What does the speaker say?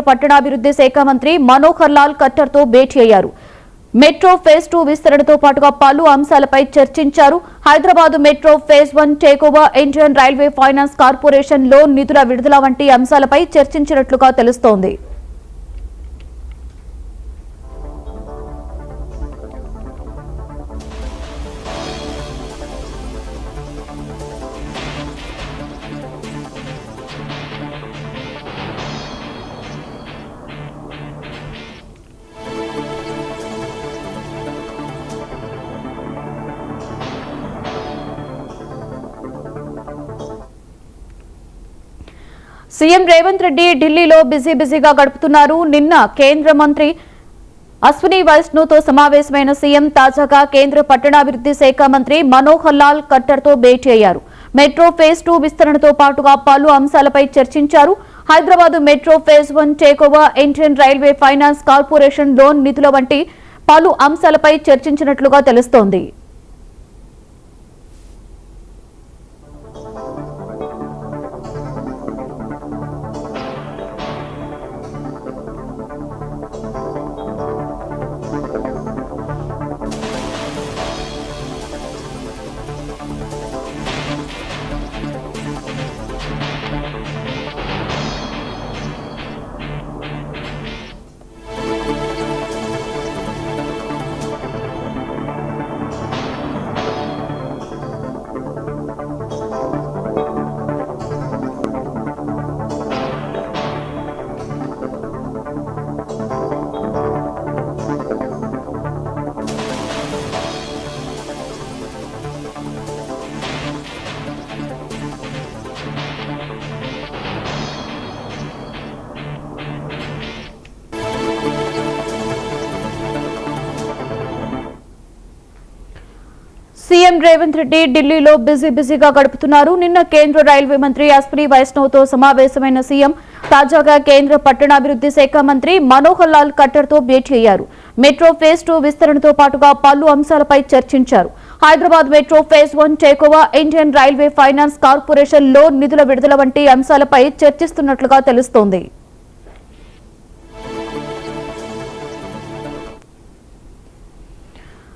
పట్టణాభివృద్ధి శాఖ మంత్రి మనోహర్ లాల్ ఖట్టర్ తో భేటీ అయ్యారు. మెట్రో ఫేజ్ 2 విస్తరణతో పాటుగా పలు అంశాలపై చర్చించారు. Hyderabad metro phase 1 takeover, Indian railway finance corporation loan నిధుల విడుదల వంటి అంశాలపై చర్చించినట్లుగా తెలుస్తోంది. సీఎం రేవంత్ రెడ్డి ఢిల్లీలో బిజీగా గడుపుతున్నారు. నిన్న కేంద్ర మంత్రి అశ్విని వైష్ణవ్తో సమావేశమైన సీఎం తాజాగా కేంద్ర పట్టణాభివృద్ధి శాఖ మంత్రి మనోహర్ లాల్ ఖట్టర్ తో భేటీ అయ్యారు. మెట్రో ఫేజ్ 2 విస్తరణతో పాటుగా పలు అంశాలపై చర్చించారు. Hyderabad metro phase 1 takeover, Indian railway finance corporation loan నిధుల వంటి పలు అంశాలపై చర్చించినట్లుగా తెలుస్తోంది. సీఎం రేవంత్ రెడ్డి ఢిల్లీలో బిజీగా గడుపుతున్నారు. నిన్న కేంద్ర రైల్వే మంత్రి అశ్విని వైష్ణవ్తో సమావేశమైన సీఎం తాజాగా కేంద్ర పట్టణాభివృద్ధి శాఖ మంత్రి మనోహర్ లాల్ ఖట్టర్ తో భేటీ అయ్యారు. మెట్రో ఫేజ్ 2 విస్తరణతో పాటుగా పలు అంశాలపై చర్చించారు. Hyderabad metro phase 1 takeover, Indian railway finance corporation loan నిధుల విడుదల వంటి అంశాలపై చర్చిస్తున్నట్లుగా తెలుస్తోంది.